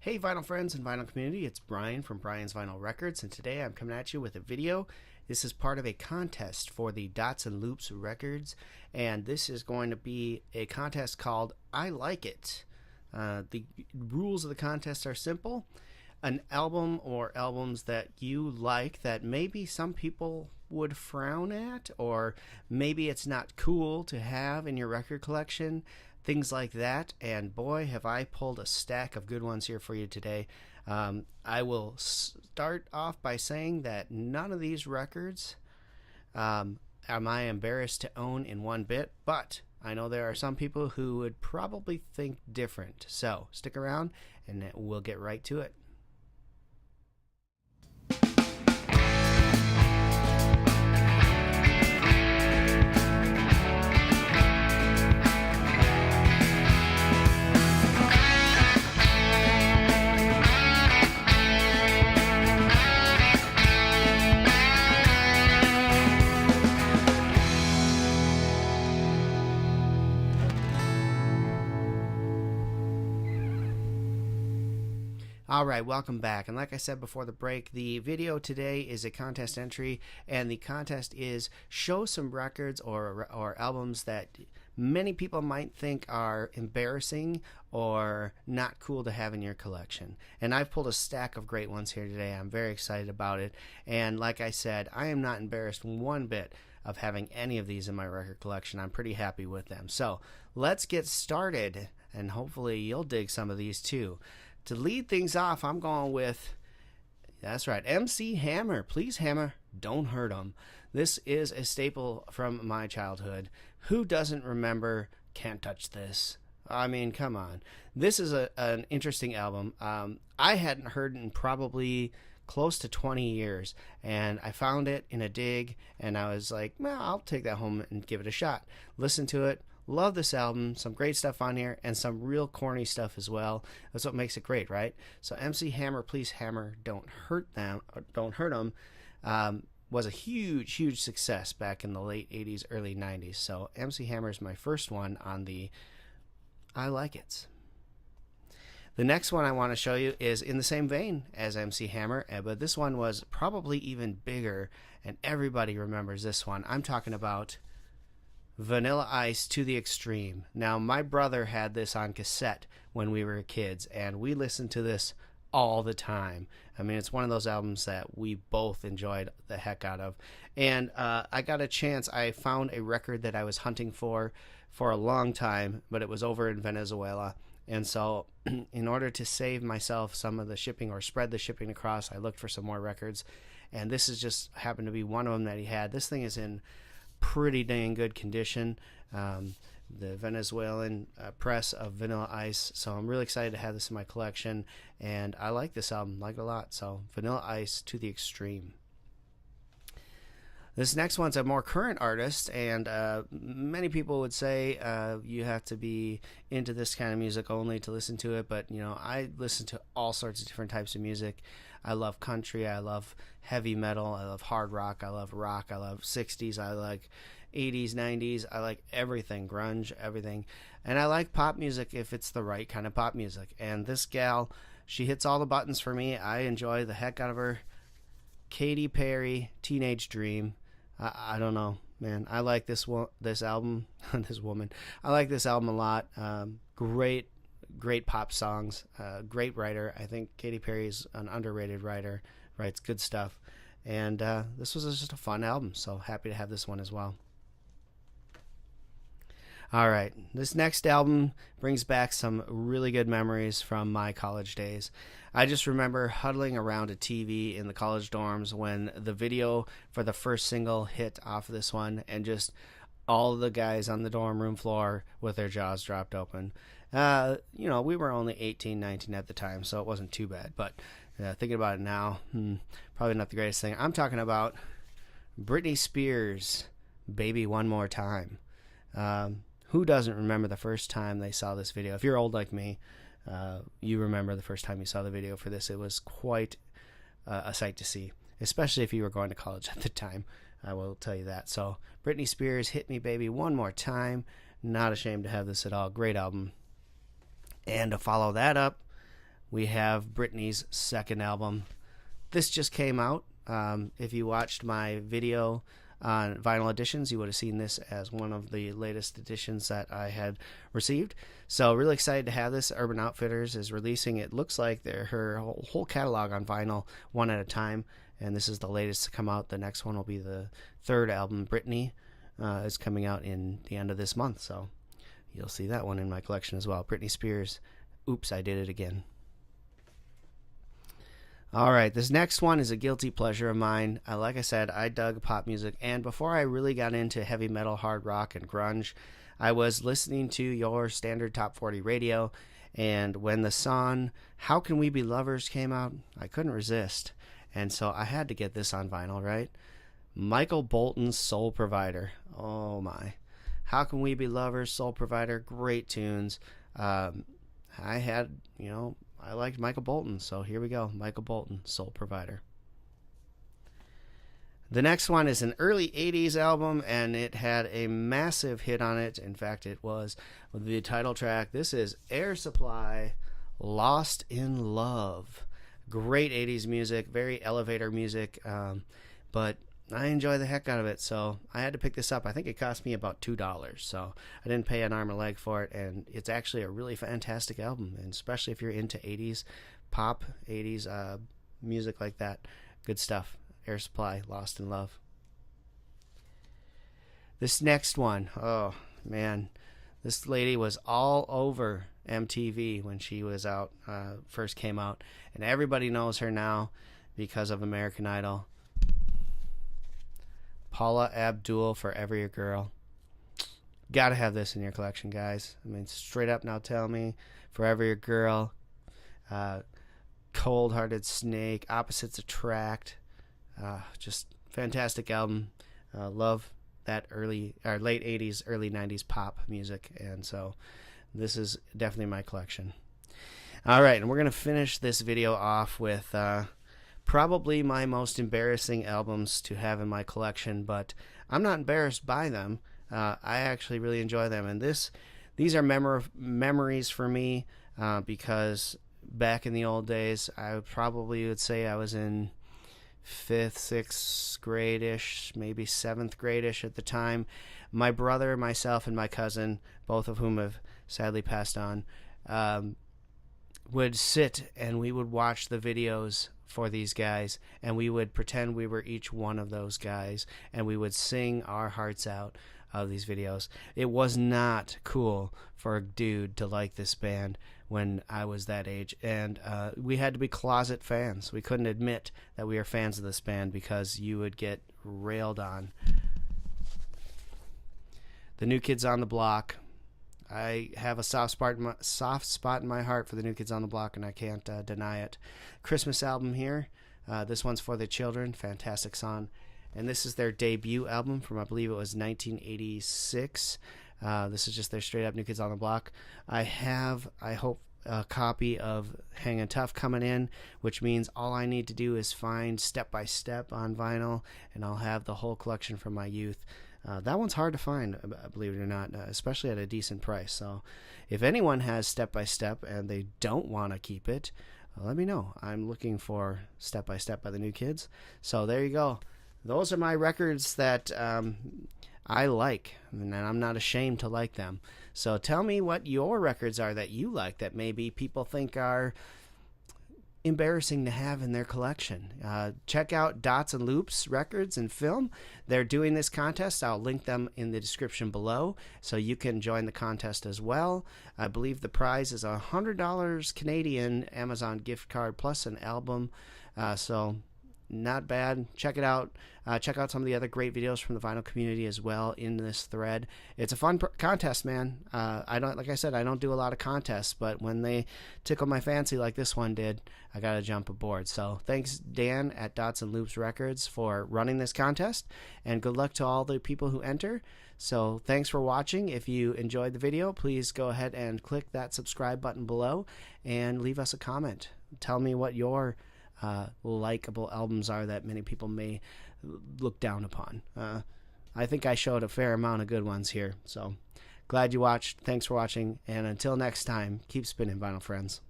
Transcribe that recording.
Hey vinyl friends and vinyl community, it's Brian from Brian's Vinyl Records, and today I'm coming at you with a video. This is part of a contest for the Dots and Loops records, and this is going to be a contest called I Like It. The rules of the contest are simple. An album or albums that you like that maybe some people would frown at, or maybe it's not cool to have in your record collection, things like that. And boy, have I pulled a stack of good ones here for you today. I will start off by saying that none of these records am I embarrassed to own in one bit, but I know there are some people who would probably think different. So stick around and we'll get right to it. Alright, welcome back. And like I said before the break, the video today is a contest entry, and the contest is show some records or albums that many people might think are embarrassing or not cool to have in your collection. And I've pulled a stack of great ones here today. I'm very excited about it. And like I said, I am not embarrassed one bit of having any of these in my record collection. I'm pretty happy with them. So let's get started, and hopefully you'll dig some of these too. To lead things off, I'm going with, that's right, MC Hammer. Please, Hammer, don't hurt 'em. This is a staple from my childhood. Who doesn't remember Can't Touch This? I mean, come on. This is an interesting album. I hadn't heard it in probably close to 20 years, and I found it in a dig, and I was like, well, I'll take that home and give it a shot. Listen to it. Love this album. Some great stuff on here and some real corny stuff as well. That's what makes it great, right? So MC Hammer, Please Hammer, Don't Hurt Them, or Don't Hurt 'Em, was a huge success back in the late 80s, early 90s. So MC Hammer is my first one on the I Like It. The next one I want to show you is in the same vein as MC Hammer, but this one was probably even bigger, and everybody remembers this one. I'm talking about Vanilla Ice to the Extreme. Now, my brother had this on cassette when we were kids, and we listened to this all the time. I mean, it's one of those albums that we both enjoyed the heck out of. And I got a chance. I found a record that I was hunting for a long time, but it was over in Venezuela. And so in order to save myself some of the shipping or spread the shipping across, I looked for some more records. And this is just happened to be one of them that he had. This thing is in pretty dang good condition, the Venezuelan press of Vanilla Ice. So I'm really excited to have this in my collection, and I like this album, like it a lot. So Vanilla Ice to the Extreme. This next one's a more current artist, and many people would say you have to be into this kind of music only to listen to it, but you know, I listen to all sorts of different types of music. I love country, I love heavy metal, I love hard rock, I love 60s, I like 80s, 90s, I like everything, grunge, everything. And I like pop music if it's the right kind of pop music. And this gal, she hits all the buttons for me. I enjoy the heck out of her. Katy Perry, Teenage Dream. I don't know, man. I like this album, this woman. I like this album a lot. Great pop songs, great writer. I think Katy Perry is an underrated writer, writes good stuff, and this was just a fun album, so happy to have this one as well. Alright, this next album brings back some really good memories from my college days. I just remember huddling around a TV in the college dorms when the video for the first single hit off this one, and just all the guys on the dorm room floor with their jaws dropped open. You know, we were only 18, 19 at the time, so it wasn't too bad. But thinking about it now, probably not the greatest thing. I'm talking about Britney Spears' Baby One More Time. Who doesn't remember the first time they saw this video? If you're old like me, you remember the first time you saw the video for this. It was quite a sight to see, especially if you were going to college at the time. I will tell you that. So Britney Spears, Hit Me Baby One More Time. Not ashamed to have this at all. Great album. And to follow that up we have Britney's second album. This just came out. If you watched my video on vinyl editions, you would have seen this as one of the latest editions that I had received. So really excited to have this. Urban Outfitters is releasing, it looks like, her whole catalog on vinyl one at a time, and this is the latest to come out. The next one will be the third album, Britney, is coming out in the end of this month, so you'll see that one in my collection as well. Britney Spears, Oops, I Did It Again. All right, this next one is a guilty pleasure of mine. Like I said, I dug pop music, and before I really got into heavy metal, hard rock, and grunge, I was listening to your standard Top 40 radio, and when the song How Can We Be Lovers came out, I couldn't resist, and so I had to get this on vinyl, right? Michael Bolton's Soul Provider. Oh my. How Can We Be Lovers, Soul Provider, great tunes. I liked Michael Bolton, so here we go. Michael Bolton, Soul Provider. The next one is an early 80s album, and it had a massive hit on it. In fact, it was the title track. This is Air Supply, Lost in Love. Great 80s music, very elevator music, but I enjoy the heck out of it, so I had to pick this up. I think it cost me about $2, so I didn't pay an arm or leg for it, and it's actually a really fantastic album, and especially if you're into 80s pop, 80s music like that. Good stuff. Air Supply, Lost in Love. This next one, oh man, this lady was all over MTV when she was out, first came out, and everybody knows her now because of American Idol. Paula Abdul, Forever Your Girl. Gotta have this in your collection, guys. I mean, straight up now tell me. Forever Your Girl. Cold Hearted Snake. Opposites Attract. Just fantastic album. Love that late 80s, early 90s pop music. And so this is definitely my collection. All right, and we're going to finish this video off with probably my most embarrassing albums to have in my collection, but I'm not embarrassed by them. I actually really enjoy them, and these are memories for me because back in the old days, I probably would say I was in 5th, 6th grade-ish, maybe 7th grade-ish at the time. My brother, myself, and my cousin, both of whom have sadly passed on, would sit and we would watch the videos for these guys, and we would pretend we were each one of those guys, and we would sing our hearts out of these videos. It was not cool for a dude to like this band when I was that age, and we had to be closet fans. We couldn't admit that we were fans of this band because you would get railed on. The New Kids on the Block. I have a soft spot in my heart for the New Kids on the Block, and I can't deny it. Christmas album here. This one's for the children. Fantastic song. And this is their debut album from, I believe it was 1986. This is just their straight up New Kids on the Block. I hope, a copy of Hangin' Tough coming in, which means all I need to do is find Step by Step on vinyl, and I'll have the whole collection from my youth. That one's hard to find, believe it or not, especially at a decent price. So if anyone has Step by Step and they don't want to keep it, let me know. I'm looking for Step by Step by the New Kids. So there you go. Those are my records that I like, and I'm not ashamed to like them. So tell me what your records are that you like that maybe people think are embarrassing to have in their collection. Check out Dots and Loops Records and Film. They're doing this contest. I'll link them in the description below so you can join the contest as well. I believe the prize is $100 Canadian Amazon gift card plus an album. So not bad. Check it out. Check out some of the other great videos from the vinyl community as well in this thread. It's a fun contest, man. Like I said, I don't do a lot of contests, but when they tickle my fancy like this one did, I got to jump aboard. So thanks, Dan at Dots and Loops Records, for running this contest, and good luck to all the people who enter. So thanks for watching. If you enjoyed the video, please go ahead and click that subscribe button below and leave us a comment. Tell me what your likable albums are that many people may look down upon. I think I showed a fair amount of good ones here. So glad you watched. Thanks for watching. And until next time, keep spinning, vinyl friends.